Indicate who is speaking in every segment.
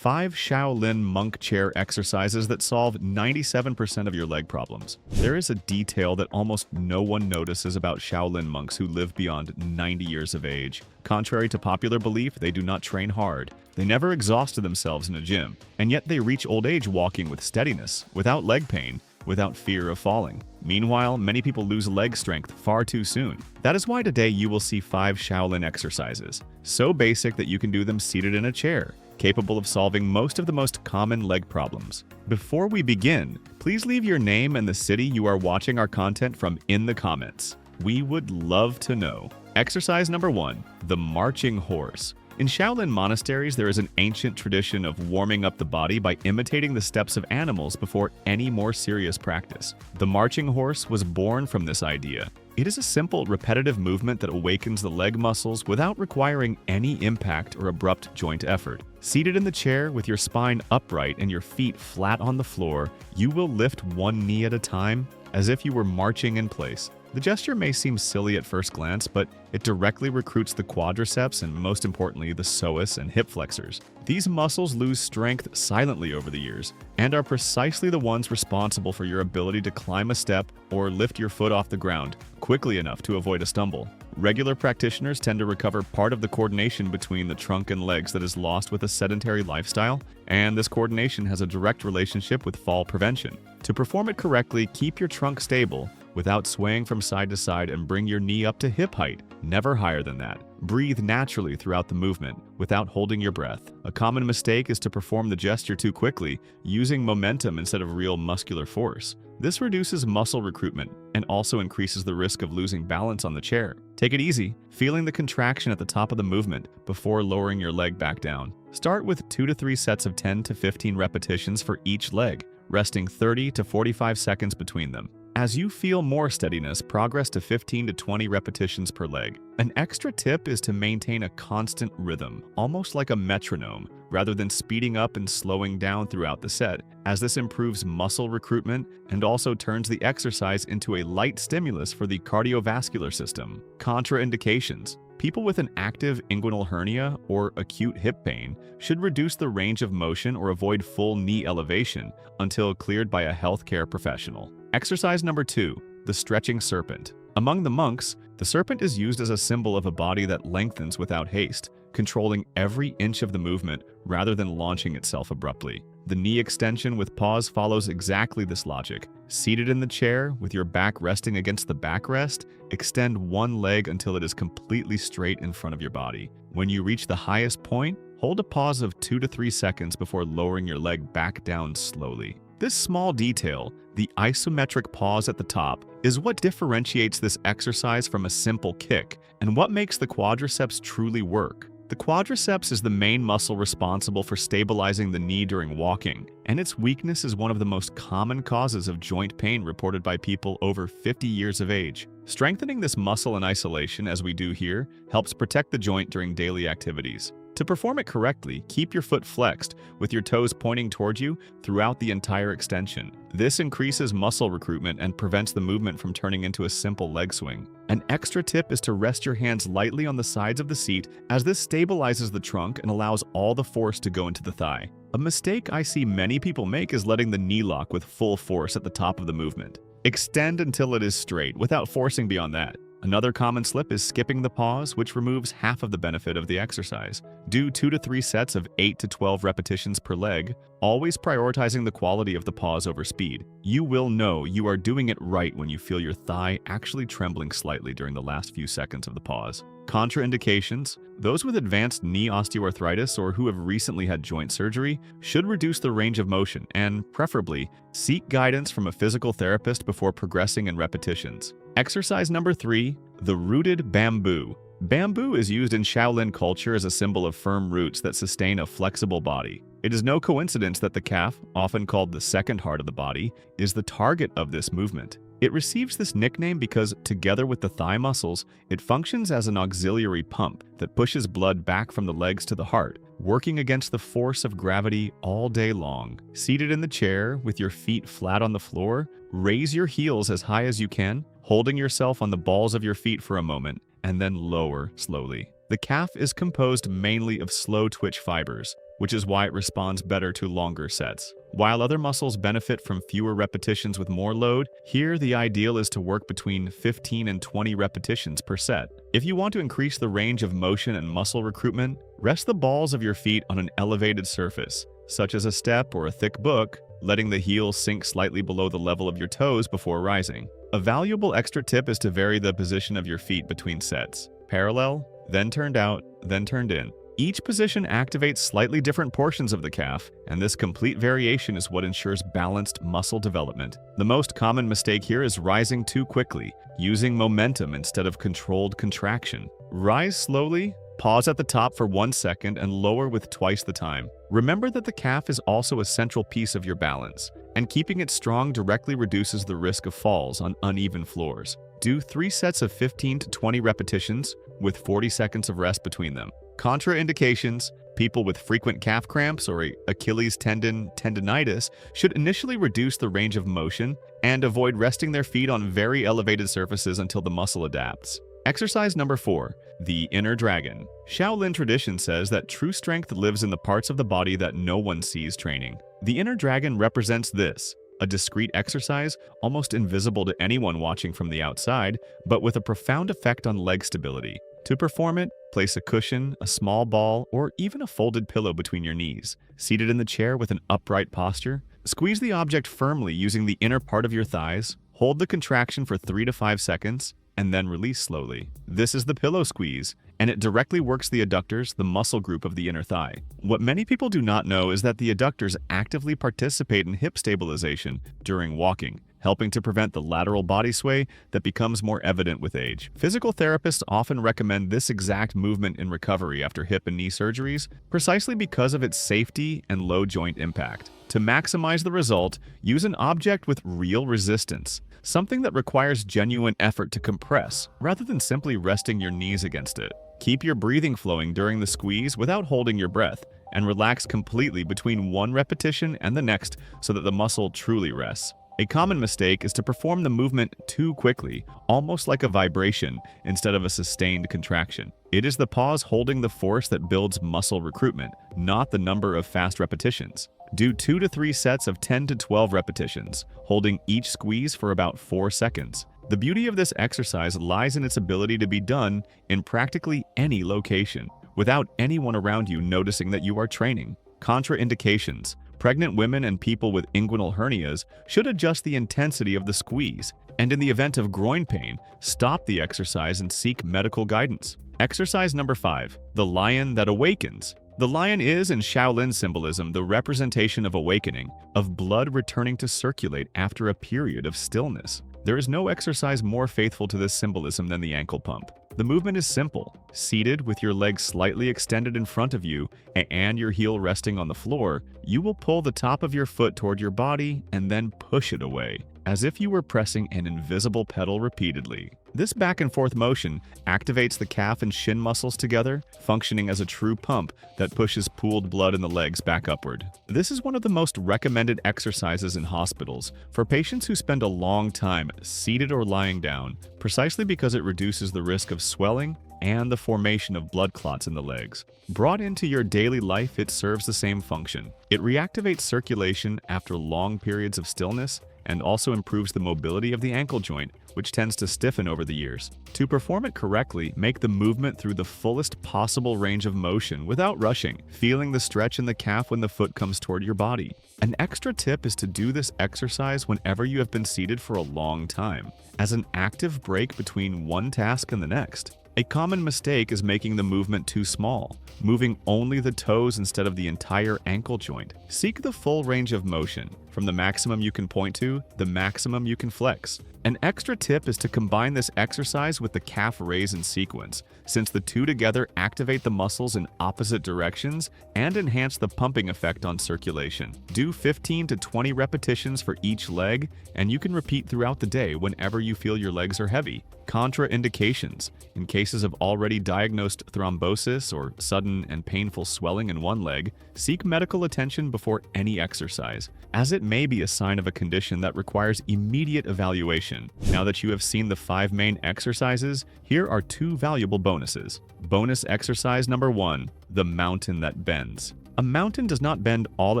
Speaker 1: 5 Shaolin monk chair exercises that solve 97% of your leg problems. There is a detail that almost no one notices about Shaolin monks who live beyond 90 years of age. Contrary to popular belief, they do not train hard. They never exhausted themselves in a gym, and yet they reach old age walking with steadiness, without leg pain, without fear of falling. Meanwhile, many people lose leg strength far too soon. That is why today you will see 5 Shaolin exercises, so basic that you can do them seated in a chair, capable of solving most of the most common leg problems. Before we begin, please leave your name and the city you are watching our content from in the comments. We would love to know. Exercise number 1, the marching horse. In Shaolin monasteries, there is an ancient tradition of warming up the body by imitating the steps of animals before any more serious practice. The marching horse was born from this idea. It is a simple, repetitive movement that awakens the leg muscles without requiring any impact or abrupt joint effort. Seated in the chair with your spine upright and your feet flat on the floor, you will lift one knee at a time as if you were marching in place. The gesture may seem silly at first glance, but it directly recruits the quadriceps and, most importantly, the psoas and hip flexors. These muscles lose strength silently over the years and are precisely the ones responsible for your ability to climb a step or lift your foot off the ground quickly enough to avoid a stumble. Regular practitioners tend to recover part of the coordination between the trunk and legs that is lost with a sedentary lifestyle, and this coordination has a direct relationship with fall prevention. To perform it correctly, keep your trunk stable without swaying from side to side and bring your knee up to hip height, never higher than that. Breathe naturally throughout the movement without holding your breath. A common mistake is to perform the gesture too quickly, using momentum instead of real muscular force. This reduces muscle recruitment and also increases the risk of losing balance on the chair. Take it easy, feeling the contraction at the top of the movement before lowering your leg back down. Start with 2 to 3 sets of 10 to 15 repetitions for each leg, resting 30 to 45 seconds between them. As you feel more steadiness, progress to 15 to 20 repetitions per leg. An extra tip is to maintain a constant rhythm, almost like a metronome, rather than speeding up and slowing down throughout the set, as this improves muscle recruitment and also turns the exercise into a light stimulus for the cardiovascular system. Contraindications. People with an active inguinal hernia or acute hip pain should reduce the range of motion or avoid full knee elevation until cleared by a healthcare professional. Exercise number 2, the stretching serpent. Among the monks, the serpent is used as a symbol of a body that lengthens without haste, controlling every inch of the movement rather than launching itself abruptly. The knee extension with pause follows exactly this logic. Seated in the chair, with your back resting against the backrest, extend one leg until it is completely straight in front of your body. When you reach the highest point, hold a pause of 2 to 3 seconds before lowering your leg back down slowly. This small detail, the isometric pause at the top, is what differentiates this exercise from a simple kick and what makes the quadriceps truly work. The quadriceps is the main muscle responsible for stabilizing the knee during walking, and its weakness is one of the most common causes of joint pain reported by people over 50 years of age. Strengthening this muscle in isolation, as we do here, helps protect the joint during daily activities. To perform it correctly, keep your foot flexed, with your toes pointing towards you throughout the entire extension. This increases muscle recruitment and prevents the movement from turning into a simple leg swing. An extra tip is to rest your hands lightly on the sides of the seat, as this stabilizes the trunk and allows all the force to go into the thigh. A mistake I see many people make is letting the knee lock with full force at the top of the movement. Extend until it is straight, without forcing beyond that. Another common slip is skipping the pause, which removes half of the benefit of the exercise. Do 2 to 3 sets of 8 to 12 repetitions per leg, always prioritizing the quality of the pause over speed. You will know you are doing it right when you feel your thigh actually trembling slightly during the last few seconds of the pause. Contraindications. Those with advanced knee osteoarthritis or who have recently had joint surgery should reduce the range of motion and, preferably, seek guidance from a physical therapist before progressing in repetitions. Exercise number 3, the rooted bamboo. Bamboo is used in Shaolin culture as a symbol of firm roots that sustain a flexible body. It is no coincidence that the calf, often called the second heart of the body, is the target of this movement. It receives this nickname because, together with the thigh muscles, it functions as an auxiliary pump that pushes blood back from the legs to the heart, working against the force of gravity all day long. Seated in the chair, with your feet flat on the floor, raise your heels as high as you can, holding yourself on the balls of your feet for a moment, and then lower slowly. The calf is composed mainly of slow twitch fibers. which is why it responds better to longer sets. While other muscles benefit from fewer repetitions with more load, here the ideal is to work between 15 and 20 repetitions per set. If you want to increase the range of motion and muscle recruitment, rest the balls of your feet on an elevated surface, such as a step or a thick book, letting the heels sink slightly below the level of your toes before rising. A valuable extra tip is to vary the position of your feet between sets. Parallel, then turned out, then turned in. Each position activates slightly different portions of the calf, and this complete variation is what ensures balanced muscle development. The most common mistake here is rising too quickly, using momentum instead of controlled contraction. Rise slowly, pause at the top for 1 second, and lower with twice the time. Remember that the calf is also a central piece of your balance, and keeping it strong directly reduces the risk of falls on uneven floors. Do 3 sets of 15 to 20 repetitions with 40 seconds of rest between them. Contraindications: people with frequent calf cramps or Achilles tendonitis should initially reduce the range of motion and avoid resting their feet on very elevated surfaces until the muscle adapts. Exercise number 4, the inner dragon. Shaolin tradition says that true strength lives in the parts of the body that no one sees training. The inner dragon represents this: a discrete exercise, almost invisible to anyone watching from the outside, but with a profound effect on leg stability. To perform it, place a cushion, a small ball, or even a folded pillow between your knees. Seated in the chair with an upright posture, squeeze the object firmly using the inner part of your thighs, hold the contraction for 3 to 5 seconds, and then release slowly. This is the pillow squeeze, and it directly works the adductors, the muscle group of the inner thigh. What many people do not know is that the adductors actively participate in hip stabilization during walking, helping to prevent the lateral body sway that becomes more evident with age. Physical therapists often recommend this exact movement in recovery after hip and knee surgeries, precisely because of its safety and low joint impact. To maximize the result, use an object with real resistance, something that requires genuine effort to compress, rather than simply resting your knees against it. Keep your breathing flowing during the squeeze without holding your breath, and relax completely between one repetition and the next so that the muscle truly rests. A common mistake is to perform the movement too quickly, almost like a vibration, instead of a sustained contraction. It is the pause holding the force that builds muscle recruitment, not the number of fast repetitions. Do 2 to 3 sets of 10 to 12 repetitions, holding each squeeze for about 4 seconds. The beauty of this exercise lies in its ability to be done in practically any location, without anyone around you noticing that you are training. Contraindications: pregnant women and people with inguinal hernias should adjust the intensity of the squeeze, and in the event of groin pain, stop the exercise and seek medical guidance. Exercise number 5, the lion that awakens. The lion is, in Shaolin symbolism, the representation of awakening, of blood returning to circulate after a period of stillness. There is no exercise more faithful to this symbolism than the ankle pump. The movement is simple. Seated with your legs slightly extended in front of you and your heel resting on the floor, you will pull the top of your foot toward your body and then push it away, as if you were pressing an invisible pedal repeatedly. This back and forth motion activates the calf and shin muscles together, functioning as a true pump that pushes pooled blood in the legs back upward. This is one of the most recommended exercises in hospitals for patients who spend a long time seated or lying down, precisely because it reduces the risk of swelling and the formation of blood clots in the legs. Brought into your daily life, it serves the same function. It reactivates circulation after long periods of stillness and also improves the mobility of the ankle joint, which tends to stiffen over the years. To perform it correctly, make the movement through the fullest possible range of motion without rushing, feeling the stretch in the calf when the foot comes toward your body. An extra tip is to do this exercise whenever you have been seated for a long time, as an active break between one task and the next. A common mistake is making the movement too small, moving only the toes instead of the entire ankle joint. Seek the full range of motion, from the maximum you can point to the maximum you can flex. An extra tip is to combine this exercise with the calf raise in sequence, since the two together activate the muscles in opposite directions and enhance the pumping effect on circulation. Do 15 to 20 repetitions for each leg, and you can repeat throughout the day whenever you feel your legs are heavy. Contraindications: in cases of already diagnosed thrombosis or sudden and painful swelling in one leg, seek medical attention before any exercise, as it may be a sign of a condition that requires immediate evaluation. Now that you have seen the 5 main exercises, here are 2 valuable bonuses. Bonus exercise number 1, the mountain that bends. A mountain does not bend all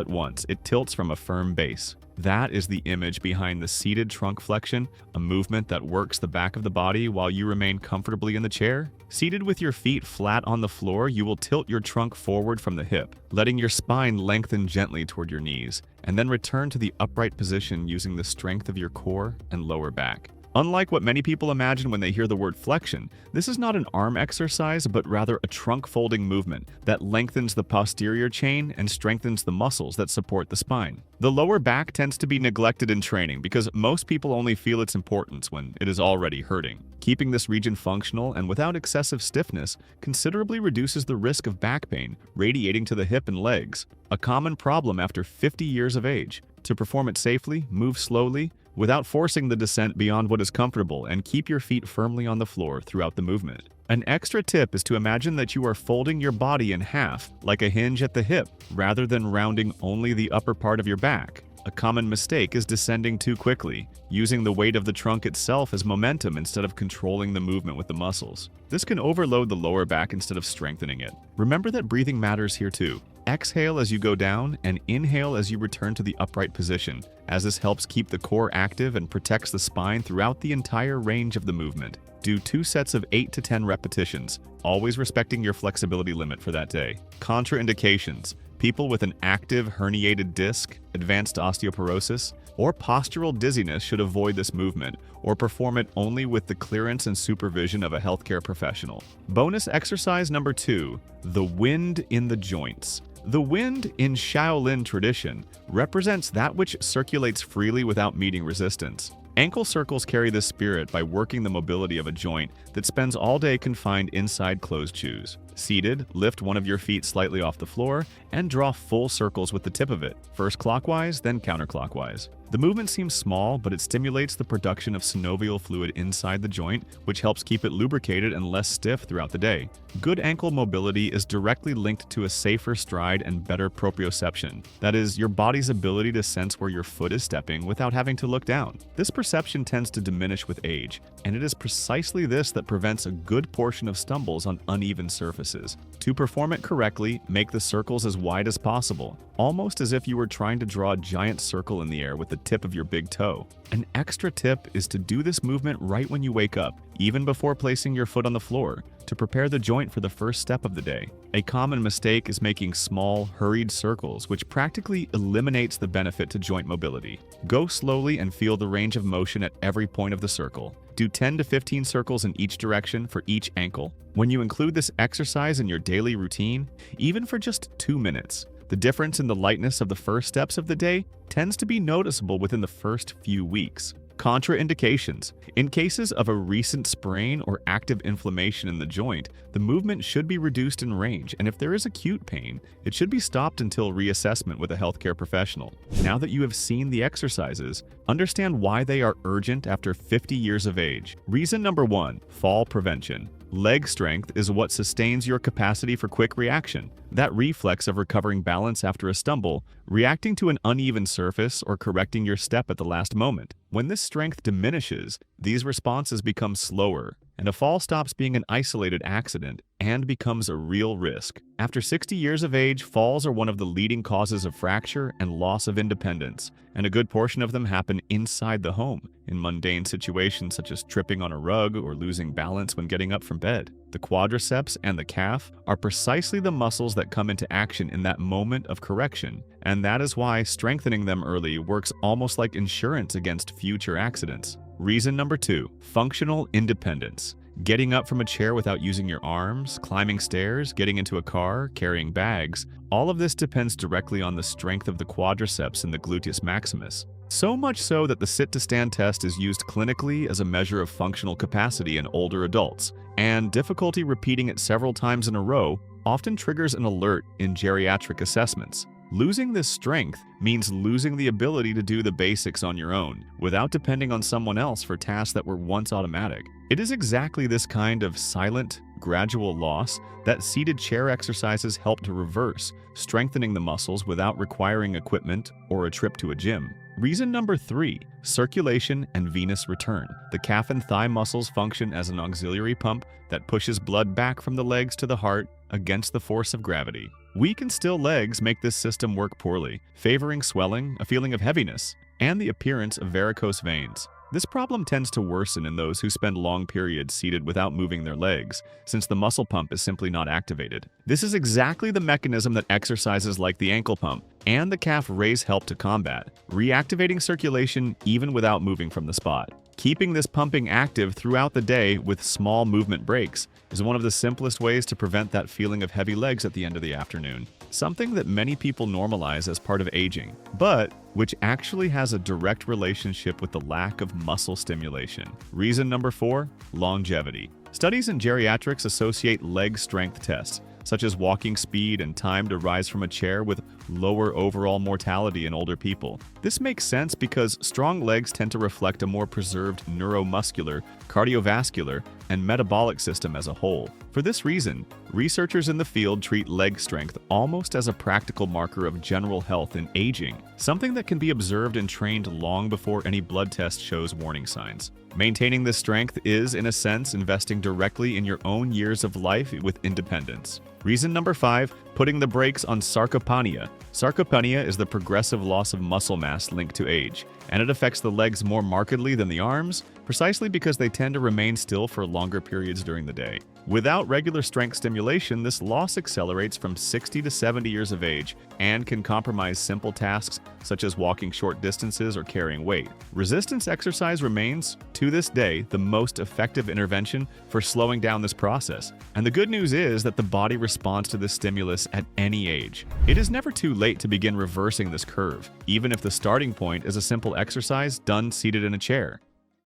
Speaker 1: at once, it tilts from a firm base. That is the image behind the seated trunk flexion, a movement that works the back of the body while you remain comfortably in the chair. Seated with your feet flat on the floor, you will tilt your trunk forward from the hip, letting your spine lengthen gently toward your knees, and then return to the upright position using the strength of your core and lower back. Unlike what many people imagine when they hear the word flexion, this is not an arm exercise, but rather a trunk folding movement that lengthens the posterior chain and strengthens the muscles that support the spine. The lower back tends to be neglected in training because most people only feel its importance when it is already hurting. Keeping this region functional and without excessive stiffness considerably reduces the risk of back pain radiating to the hip and legs, a common problem after 50 years of age. To perform it safely, move slowly, without forcing the descent beyond what is comfortable, and keep your feet firmly on the floor throughout the movement. An extra tip is to imagine that you are folding your body in half, like a hinge at the hip, rather than rounding only the upper part of your back. A common mistake is descending too quickly, using the weight of the trunk itself as momentum instead of controlling the movement with the muscles. This can overload the lower back instead of strengthening it. Remember that breathing matters here too. Exhale as you go down and inhale as you return to the upright position, as this helps keep the core active and protects the spine throughout the entire range of the movement. Do 2 sets of 8 to 10 repetitions, always respecting your flexibility limit for that day. Contraindications: people with an active herniated disc, advanced osteoporosis, or postural dizziness should avoid this movement or perform it only with the clearance and supervision of a healthcare professional. Bonus exercise number 2, the wind in the joints. The wind in Shaolin tradition represents that which circulates freely without meeting resistance. Ankle circles carry this spirit by working the mobility of a joint that spends all day confined inside closed shoes. Seated, lift one of your feet slightly off the floor and draw full circles with the tip of it, first clockwise, then counterclockwise. The movement seems small, but it stimulates the production of synovial fluid inside the joint, which helps keep it lubricated and less stiff throughout the day. Good ankle mobility is directly linked to a safer stride and better proprioception. That is, your body's ability to sense where your foot is stepping without having to look down. This perception tends to diminish with age, and it is precisely this that prevents a good portion of stumbles on uneven surfaces. To perform it correctly, make the circles as wide as possible, almost as if you were trying to draw a giant circle in the air with the tip of your big toe. An extra tip is to do this movement right when you wake up, even before placing your foot on the floor, to prepare the joint for the first step of the day. A common mistake is making small, hurried circles, which practically eliminates the benefit to joint mobility. Go slowly and feel the range of motion at every point of the circle. Do 10 to 15 circles in each direction for each ankle. When you include this exercise in your daily routine, even for just 2 minutes, the difference in the lightness of the first steps of the day tends to be noticeable within the first few weeks. Contraindications: in cases of a recent sprain or active inflammation in the joint, the movement should be reduced in range, and if there is acute pain, it should be stopped until reassessment with a healthcare professional. Now that you have seen the exercises, understand why they are urgent after 50 years of age. Reason number 1, fall prevention. Leg strength is what sustains your capacity for quick reaction. That reflex of recovering balance after a stumble, reacting to an uneven surface, or correcting your step at the last moment. When this strength diminishes, these responses become slower, and a fall stops being an isolated accident and becomes a real risk. After 60 years of age, falls are one of the leading causes of fracture and loss of independence, and a good portion of them happen inside the home, in mundane situations such as tripping on a rug or losing balance when getting up from bed. The quadriceps and the calf are precisely the muscles that come into action in that moment of correction, and that is why strengthening them early works almost like insurance against future accidents. Reason number 2, functional independence. Getting up from a chair without using your arms, climbing stairs, getting into a car, carrying bags, all of this depends directly on the strength of the quadriceps and the gluteus maximus. So much so that the sit-to-stand test is used clinically as a measure of functional capacity in older adults, and difficulty repeating it several times in a row often triggers an alert in geriatric assessments. Losing this strength means losing the ability to do the basics on your own, without depending on someone else for tasks that were once automatic. It is exactly this kind of silent, gradual loss that seated chair exercises help to reverse, strengthening the muscles without requiring equipment or a trip to a gym. Reason number 3, circulation and venous return. The calf and thigh muscles function as an auxiliary pump that pushes blood back from the legs to the heart against the force of gravity. Weak and still legs make this system work poorly, favoring swelling, a feeling of heaviness, and the appearance of varicose veins. This problem tends to worsen in those who spend long periods seated without moving their legs, since the muscle pump is simply not activated. This is exactly the mechanism that exercises like the ankle pump and the calf raise help to combat, reactivating circulation even without moving from the spot. Keeping this pumping active throughout the day with small movement breaks is one of the simplest ways to prevent that feeling of heavy legs at the end of the afternoon. Something that many people normalize as part of aging, but which actually has a direct relationship with the lack of muscle stimulation. Reason number 4, longevity. Studies in geriatrics associate leg strength tests, such as walking speed and time to rise from a chair, with lower overall mortality in older people. This makes sense because strong legs tend to reflect a more preserved neuromuscular, cardiovascular, and metabolic system as a whole. For this reason, researchers in the field treat leg strength almost as a practical marker of general health in aging, something that can be observed and trained long before any blood test shows warning signs. Maintaining this strength is, in a sense, investing directly in your own years of life with independence. Reason number 5, putting the brakes on sarcopenia. Sarcopenia is the progressive loss of muscle mass linked to age, and it affects the legs more markedly than the arms, precisely because they tend to remain still for longer periods during the day. Without regular strength stimulation, this loss accelerates from 60 to 70 years of age and can compromise simple tasks such as walking short distances or carrying weight. Resistance exercise remains, to this day, the most effective intervention for slowing down this process. And the good news is that the body responds to this stimulus at any age. It is never too late to begin reversing this curve, even if the starting point is a simple exercise done seated in a chair.